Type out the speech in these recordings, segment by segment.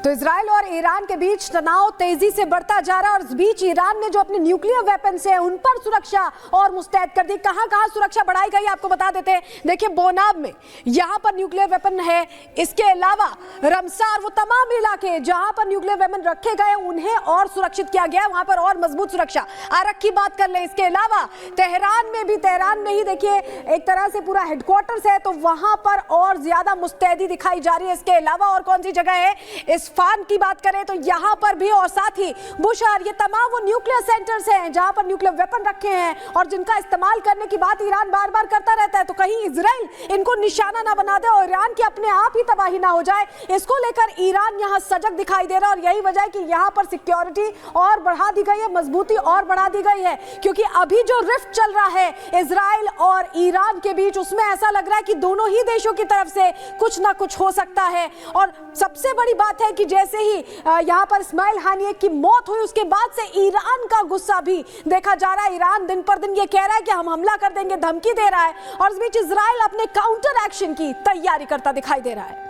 तो इजराइल और ईरान के बीच तनाव तेजी से बढ़ता जा रहा है और इस बीच ईरान ने जो अपने न्यूक्लियर वेपन्स है उन पर सुरक्षा और मुस्तैद कर दी। कहां कहां सुरक्षा बढ़ाई गई आपको बता देते हैं। देखिए बोनाब में यहां पर न्यूक्लियर वेपन है, इसके अलावा रमसार वो तमाम इलाके जहां पर न्यूक्लियर वेपन रखे गए उन्हें और सुरक्षित किया गया, वहां पर और मजबूत सुरक्षा। आरक की बात कर ले, इसके अलावा तेहरान में ही देखिए एक तरह से पूरा हेडक्वार्टर्स है तो वहां पर और ज्यादा मुस्तैदी दिखाई जा रही है। इसके अलावा और कौन सी जगह है, इस्फान की बात करें तो यहां पर भी, और साथ ही बुशहर, ये तमाम वो न्यूक्लियर सेंटर्स हैं जहां पर न्यूक्लियर वेपन रखे हैं और जिनका इस्तेमाल करने की बात ईरान बार बार करता रहता है। तो कहीं इजराइल इनको निशाना ना बना दे और ईरान की अपने आप ही तबाही ना हो जाए, इसको लेकर ईरान यहां सजग दिखाई दे रहा है। और यही वजह है कि यहां पर सिक्योरिटी और बढ़ा दी गई है, मजबूती और बढ़ा दी गई है, क्योंकि अभी जो रिफ्ट चल रहा है इजराइल और ईरान के बीच, उसमें ऐसा लग रहा है कि दोनों ही देशों की तरफ से कुछ ना कुछ हो सकता है। और सबसे बड़ी बात है कि जैसे ही यहां पर इस्माइल हानिये की मौत हुई उसके बाद से ईरान का गुस्सा भी देखा जा रहा है। ईरान दिन पर दिन ये कह रहा है कि हम हमला कर देंगे, धमकी दे रहा है, और इस बीच इजराइल अपने काउंटर एक्शन की तैयारी करता दिखाई दे रहा है।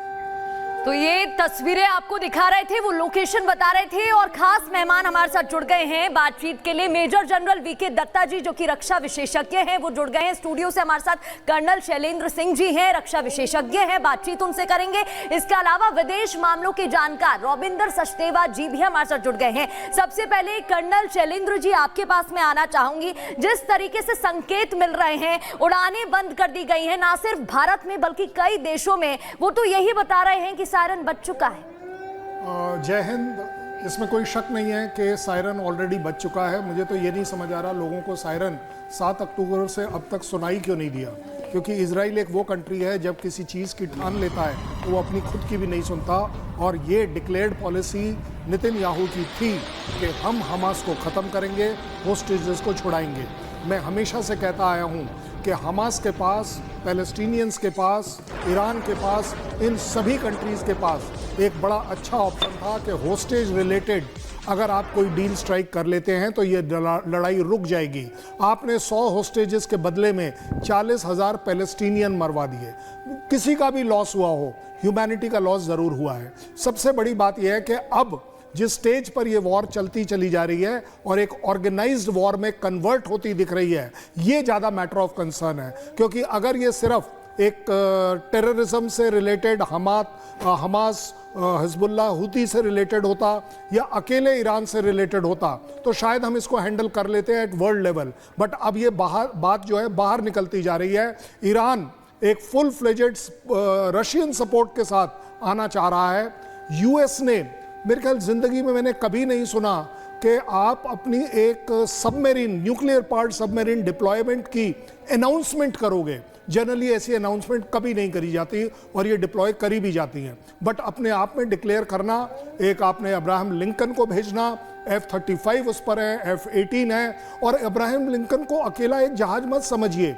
तो ये तस्वीरें आपको दिखा रहे थे, वो लोकेशन बता रहे थे, और खास मेहमान हमारे साथ जुड़ गए हैं बातचीत के लिए। मेजर जनरल वीके दत्ता जी जो कि रक्षा विशेषज्ञ हैं वो जुड़ गए हैं स्टूडियो से हमारे साथ। कर्नल शैलेंद्र सिंह जी हैं, रक्षा विशेषज्ञ हैं, बातचीत उनसे करेंगे। इसके अलावा विदेश मामलों के जानकार रविंदर सचदेवा जी भी हमारे साथ जुड़ गए हैं। सबसे पहले कर्नल शैलेंद्र जी आपके पास में आना चाहूंगी। जिस तरीके से संकेत मिल रहे हैं, उड़ानें बंद कर दी गई हैं, ना सिर्फ भारत में बल्कि कई देशों में, वो तो यही बता रहे हैं कि सायरन बज चुका है। जय हिंद। इसमें कोई शक नहीं है कि सायरन ऑलरेडी बज चुका है। मुझे तो ये नहीं समझ आ रहा लोगों को सायरन 7 अक्टूबर से अब तक सुनाई क्यों नहीं दिया, क्योंकि इजराइल एक वो कंट्री है जब किसी चीज़ की ठान लेता है तो वो अपनी खुद की भी नहीं सुनता। और ये डिक्लेयर्ड पॉलिसी नेतन्याहू की थी कि हम हमास को ख़त्म करेंगे, होस्टेजेस को छुड़ाएंगे। मैं हमेशा से कहता आया हूँ कि हमास के पास, पैलेस्टीनियंस के पास, ईरान के पास, इन सभी कंट्रीज़ के पास एक बड़ा अच्छा ऑप्शन था कि होस्टेज रिलेटेड अगर आप कोई डील स्ट्राइक कर लेते हैं तो ये लड़ाई रुक जाएगी। आपने 100 होस्टेजेस के बदले में 40,000 पैलेस्टीनियन मरवा दिए। किसी का भी लॉस हुआ हो, ह्यूमैनिटी का लॉस ज़रूर हुआ है। सबसे बड़ी बात यह है कि अब जिस स्टेज पर ये वॉर चलती चली जा रही है और एक ऑर्गेनाइज्ड वॉर में कन्वर्ट होती दिख रही है, ये ज़्यादा मैटर ऑफ कंसर्न है। क्योंकि अगर ये सिर्फ एक टेररिज्म से रिलेटेड हमास, हिजबुल्लाह, हुती से रिलेटेड होता या अकेले ईरान से रिलेटेड होता तो शायद हम इसको हैंडल कर लेते हैं एट वर्ल्ड लेवल। बट अब ये बात जो है बाहर निकलती जा रही है। ईरान एक फुल फ्लेजेड रशियन सपोर्ट के साथ आना चाह रहा है। यूएस ने, मेरे ख्याल जिंदगी में मैंने कभी नहीं सुना कि आप अपनी एक submarine, nuclear part submarine deployment की अनाउंसमेंट करोगे। जनरली ऐसी अनाउंसमेंट कभी नहीं करी जाती और ये डिप्लॉय करी भी जाती हैं। बट अपने आप में डिक्लेयर करना, एक आपने अब्राहम लिंकन को भेजना, F-35 उस पर है, F-18 है, और अब्राहम लिंकन को अकेला एक जहाज मत समझिए,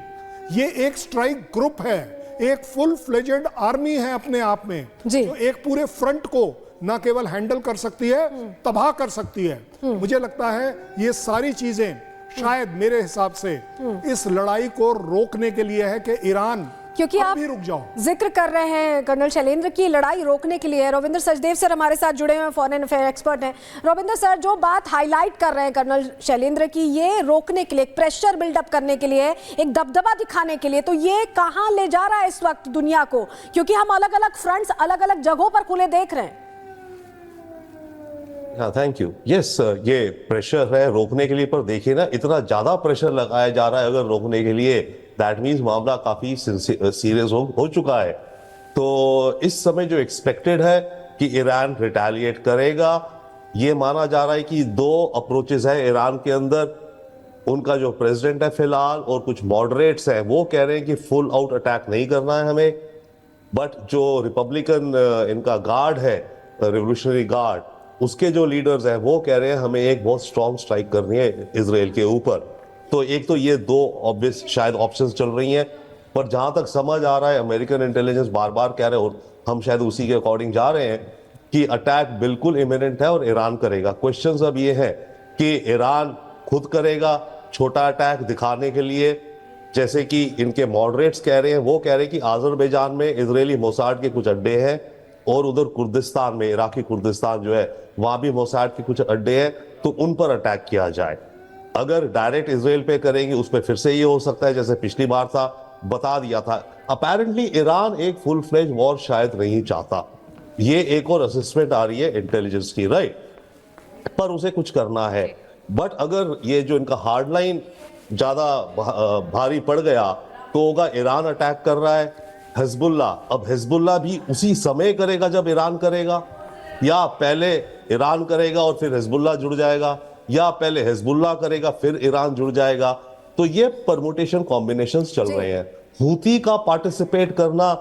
ये एक स्ट्राइक ग्रुप है, एक फुल फ्लेजेड आर्मी है अपने आप में, जो एक पूरे फ्रंट को ना केवल हैंडल कर सकती है, तबाह कर सकती है। मुझे लगता है ये सारी चीजें शायद मेरे हिसाब से इस लड़ाई को रोकने के लिए है कि ईरान, क्योंकि आप रुक जाओ, जिक्र कर रहे हैं कर्नल शैलेंद्र की, लड़ाई रोकने के लिए। रविंदर सचदेव सर हमारे साथ जुड़े हुए हैं, फॉरेन अफेयर एक्सपर्ट हैं। रविंदर सर, जो बात हाईलाइट कर रहे हैं कर्नल शैलेंद्र की, ये रोकने के लिए, प्रेशर बिल्डअप करने के लिए, एक दबदबा दिखाने के लिए, तो ये कहाँ ले जा रहा है इस वक्त दुनिया को? क्योंकि हम अलग अलग फ्रंट्स अलग अलग जगहों पर खुले देख रहे हैं। हाँ, थैंक यू। यस, ये प्रेशर है रोकने के लिए, पर देखिए ना, इतना ज्यादा प्रेशर लगाया जा रहा है अगर रोकने के लिए, दैट मीन्स मामला काफी सीरियस हो चुका है। तो इस समय जो एक्सपेक्टेड है कि ईरान रिटेलिएट करेगा, ये माना जा रहा है कि 2 अप्रोचेस है ईरान के अंदर। उनका जो प्रेसिडेंट है फिलहाल और कुछ मॉडरेट्स हैं वो कह रहे हैं कि फुल आउट अटैक नहीं करना है हमें, बट जो रिपब्लिकन इनका गार्ड है, रिवोल्यूशनरी गार्ड, उसके जो लीडर्स हैं वो कह रहे हैं हमें एक बहुत स्ट्रॉन्ग स्ट्राइक करनी है इजराइल के ऊपर। तो एक तो ये 2 ऑब्वियस शायद ऑप्शंस चल रही हैं, पर जहां तक समझ आ रहा है अमेरिकन इंटेलिजेंस बार बार कह रहे हैं और हम शायद उसी के अकॉर्डिंग जा रहे हैं कि अटैक बिल्कुल इमिनेंट है और ईरान करेगा। क्वेश्चन अब ये है कि ईरान खुद करेगा छोटा अटैक दिखाने के लिए, जैसे कि इनके मॉडरेट्स कह रहे हैं, वो कह रहे हैं कि आज़रबैजान में इजरायली मोसाद के कुछ अड्डे हैं और उधर कुर्दिस्तान में, इराकी कुर्दिस्तान जो है, वहां भी मोसाद के कुछ अड्डे हैं, तो उन पर अटैक किया जाए। अगर डायरेक्ट इजराइल पे करेंगे उसमें फिर से ये हो सकता है जैसे पिछली बार था, बता दिया था। अपेरेंटली ईरान एक फुल फ्लेज वॉर शायद नहीं चाहता, ये एक और असेसमेंट आ रही है इंटेलिजेंस की, राइट, पर उसे कुछ करना है। बट अगर ये जो इनका हार्ड लाइन ज्यादा भारी पड़ गया तो होगा ईरान अटैक कर रहा है, हिजबुल्लाह, अब हिजबुल्लाह भी उसी समय करेगा जब ईरान करेगा, या पहले ईरान करेगा और फिर हिजबुल्लाह जुड़ जाएगा, या पहले हिजबुल्लाह करेगा फिर ईरान जुड़ जाएगा। तो ये परमुटेशन कॉम्बिनेशंस चल रहे हैं। हूती का पार्टिसिपेट करना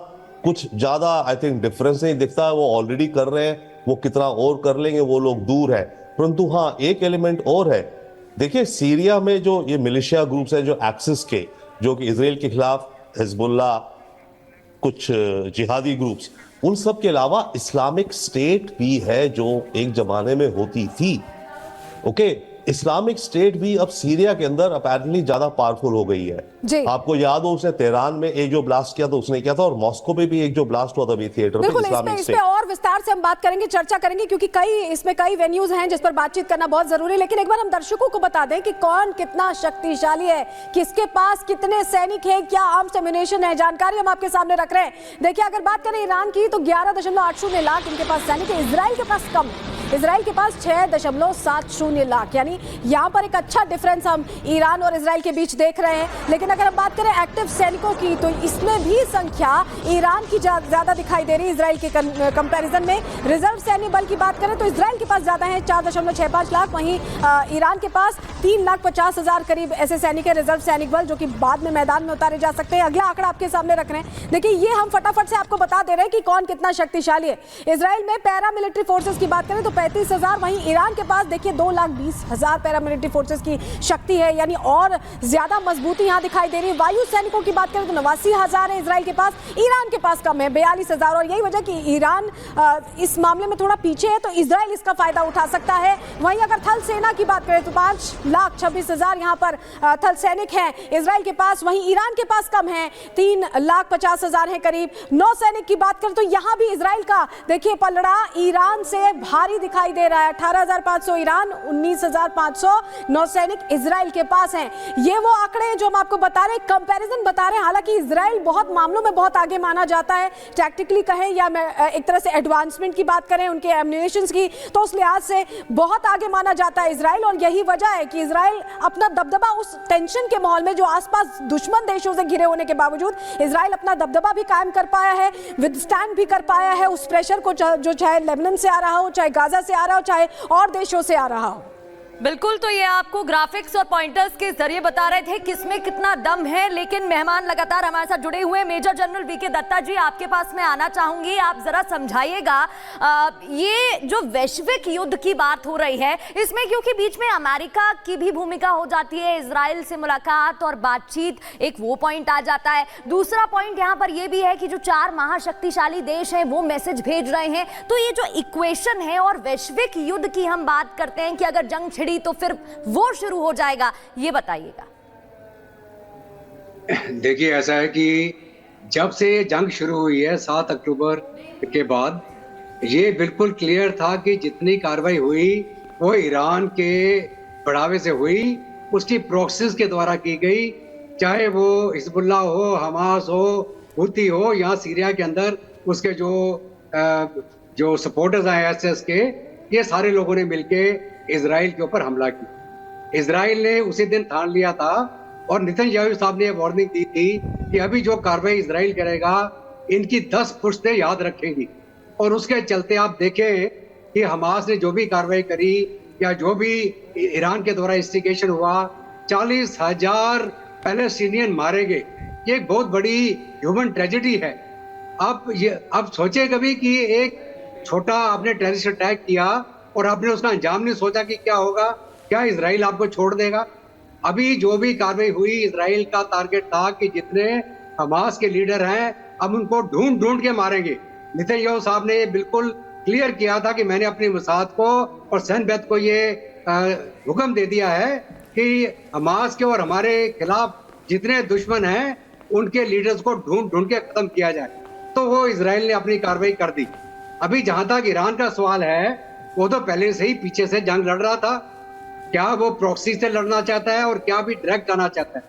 कुछ ज्यादा आई थिंक डिफरेंस नहीं दिखता है, वो ऑलरेडी कर रहे हैं, वो कितना और कर लेंगे वो लोग दूर है। परंतु हाँ, एक एलिमेंट और है, देखिए सीरिया में जो ये मिलिशिया ग्रुप्स हैं जो एक्सिस के, जो कि इजराइल के खिलाफ, हिजबुल्लाह, कुछ जिहादी ग्रुप्स, उन सब के अलावा इस्लामिक स्टेट भी है जो एक जमाने में होती थी। ओके, इस्लामिक स्टेट भी अब सीरिया के अंदर अपेरेंटली ज्यादा पावरफुल हो गई है। आपको याद हो उसने तेहरान में एक जो ब्लास्ट किया था उसने किया था, और मॉस्को पे भी एक जो ब्लास्ट हुआ था भी थिएटर पे, इस्लामिक स्टेट। और विस्तार से हम बात करेंगे, चर्चा करेंगे, क्योंकि इसमें कई वेन्यूज हैं जिस पर बातचीत करना बहुत जरूरी है। लेकिन एक बार हम दर्शकों को बता दें कि कौन कितना शक्तिशाली है, किसके पास कितने सैनिक है, क्या आर्म्स एम्युनिशन है, जानकारी हम आपके सामने रख रहे हैं। देखिए, अगर बात करें ईरान की तो 11.80 लाख इनके पास सैनिक है, इजराइल के पास कम है, इजराइल के पास 6.70 लाख, यानी यहाँ पर एक अच्छा डिफरेंस हम ईरान और इजराइल के बीच देख रहे हैं। लेकिन अगर हम बात करें एक्टिव सैनिकों की तो इसमें भी संख्या ईरान की ज्यादा दिखाई दे रही है इजराइल के कंपैरिजन में। रिजर्व सैन्य बल की बात करें तो इजराइल के पास ज्यादा है 4.65 लाख, वहीं ईरान के पास 3,50,000 करीब ऐसे सैनिक है, रिजर्व सैनिक बल, जो कि बाद में मैदान में उतारे जा सकते हैं। अगला आंकड़ा आपके सामने रख रहे हैं। देखिए, ये हम फटाफट से आपको बता दे रहे हैं कि कौन कितना शक्तिशाली है। इजराइल में पैरामिलिट्री फोर्सेस की बात करें तो 35,000, वहीं ईरान के पास देखिए 2,20,000 पैरामिलिट्री फोर्सेस की शक्ति है, यानी और ज्यादा मजबूती यहां दिखाई दे रही है। वायु सैनिकों की बात करें तो 89,000 है इजराइल के पास, ईरान के पास कम है 42,000, और यही वजह कि ईरान इस मामले में थोड़ा पीछे है, तो इजराइल इसका फायदा उठा सकता है। वहीं अगर थल सेना की बात करें तो 5,26,000 यहां पर थल सैनिक हैं इजराइल के पास, वहीं ईरान के पास कम है 3,50,000 है करीब। नौ सैनिक की बात करें तो यहां भी इजराइल का देखिए पलड़ा ईरान से भारी दिखाई दे रहा है, 18,500 ईरान, 19,500 नौसैनिक इजराइल के पास हैं। ये वो आंकड़े हैं जो हम आपको बता रहे हैं, कंपैरिजन बता रहे हैं। हालांकि इजराइल बहुत मामलों में बहुत आगे माना जाता है, टैक्टिकली कहें या एक तरह से एडवांसमेंट की बात करें, उनके एम्युनिशंस की, तो उस लिहाज से बहुत आगे माना जाता है इजराइल। और यही वजह है कि इजराइल अपना दबदबा उस टेंशन के माहौल में, जो आसपास दुश्मन देशों से घिरे होने के बावजूद, इजराइल अपना दबदबा भी कायम कर पाया है, विदस्टैंड भी कर पाया है उस प्रेशर को, जो चाहे लेबनान से आ रहा हो, चाहे गाजा से आ रहा हो, चाहे और देशों से आ रहा हो। बिल्कुल, तो ये आपको ग्राफिक्स और पॉइंटर्स के जरिए बता रहे थे किसमें कितना दम है। लेकिन मेहमान लगातार हमारे साथ जुड़े हुए, मेजर जनरल वीके दत्ता जी, आपके पास मैं आना चाहूंगी। आप जरा समझाइएगा ये जो वैश्विक युद्ध की बात हो रही है, इसमें क्योंकि बीच में अमेरिका की भी भूमिका हो जाती है, इजराइल से मुलाकात और बातचीत, एक वो पॉइंट आ जाता है। दूसरा पॉइंट यहाँ पर यह भी है कि जो 4 महाशक्तिशाली देश हैं वो मैसेज भेज रहे हैं। तो ये जो इक्वेशन है और वैश्विक युद्ध की हम बात करते हैं कि अगर जंग तो फिर वो शुरू हो जाएगा, ये बताइएगा। देखिए, ऐसा है कि जब से जंग शुरू हुई है 7 अक्टूबर के बाद, ये बिल्कुल क्लियर था कि जितनी कार्रवाई हुई वो ईरान के बढ़ावे से हुई, उसकी प्रॉक्सीज के द्वारा की गई, चाहे वो हिजबुल्लाह हो, हमास हो, हुती हो, या सीरिया के अंदर उसके जो सपोर्टर्स हैं एसएस के, ये सारे लोगों ने मिलकर इजराइल के ऊपर हमला किया। इजराइल ने उसी दिन ठान लिया था, और नेतन्याहू साहब ने वार्निंग दी थी कि अभी जो कार्रवाई इजराइल करेगा इनकी 10 पुश्तें याद रखेंगी। और उसके चलते आप देखें कि हमास ने जो भी कार्रवाई करी या जो भी ईरान के द्वारा इंस्टिगेशन हुआ, 40,000 पैलेस्टीनियन मारे गए। ये एक बहुत बड़ी ह्यूमन ट्रेजेडी है। अब सोचे कभी कि एक छोटा आपने टेररिस्ट अटैक किया और आपने उसका अंजाम नहीं सोचा कि क्या होगा, क्या इजराइल आपको छोड़ देगा? अभी जो भी कार्रवाई हुई, इजराइल का टारगेट था कि जितने हमास के लीडर हैं अब उनको ढूंढ ढूंढ के मारेंगे। नेतन्याहू साहब ने बिल्कुल क्लियर किया था कि मैंने अपनी मोसाद को और सनबैत को ये हुक्म दे दिया है कि हमास के और हमारे खिलाफ जितने दुश्मन हैं उनके लीडर्स को ढूंढ ढूंढ के खत्म किया जाए। तो वो इजराइल ने अपनी कार्रवाई कर दी। अभी जहां तक ईरान का सवाल है, वो तो पहले से ही पीछे से जंग लड़ रहा था। क्या वो प्रॉक्सी से लड़ना चाहता है और क्या भी डायरेक्ट आना चाहता है?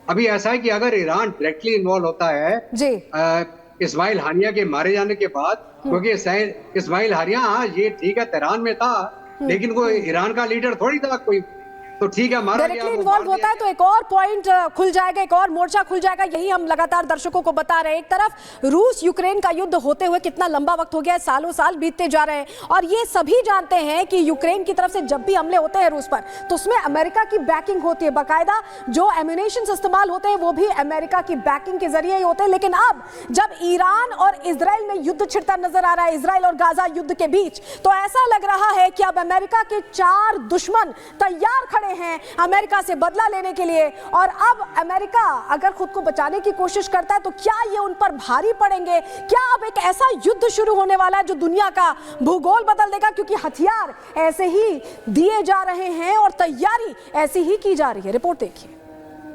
अभी ऐसा है कि अगर ईरान डायरेक्टली इन्वॉल्व होता है जी इस्माइल हानिया के मारे जाने के बाद, क्योंकि इस्माइल हानिया, हाँ ये ठीक है तेहरान में था, लेकिन वो ईरान का लीडर थोड़ी था कोई, तो ठीक है मारा गया, डायरेक्टली वो इन्वॉल्व मार होता है तो एक और पॉइंट खुल जाएगा, एक और मोर्चा खुल जाएगा। यही हम लगातार दर्शकों को बता रहे हैं। एक तरफ रूस यूक्रेन का युद्ध होते हुए कितना लंबा वक्त हो गया है, सालों साल बीतते जा रहे हैं, और ये सभी जानते हैं कि यूक्रेन की तरफ से जब भी हमले होते हैं रूस पर, तो उसमें अमेरिका की बैकिंग होती है। बाकायदा जो एम्यूनेशन इस्तेमाल होते हैं वो भी अमेरिका की बैकिंग के जरिए ही होते हैं। लेकिन अब जब ईरान और इजराइल में युद्ध छिड़ता नजर आ रहा है, इजराइल और गाजा युद्ध के बीच, तो ऐसा लग रहा है कि अब अमेरिका के 4 दुश्मन तैयार खड़े हैं अमेरिका से बदला लेने के लिए। और अब अमेरिका अगर खुद को बचाने की कोशिश करता है तो क्या ये उन पर भारी पड़ेंगे? क्या अब एक ऐसा युद्ध शुरू होने वाला है जो दुनिया का भूगोल बदल देगा? क्योंकि हथियार ऐसे ही दिए जा रहे हैं और तैयारी ऐसी ही की जा रही है। रिपोर्ट देखिए।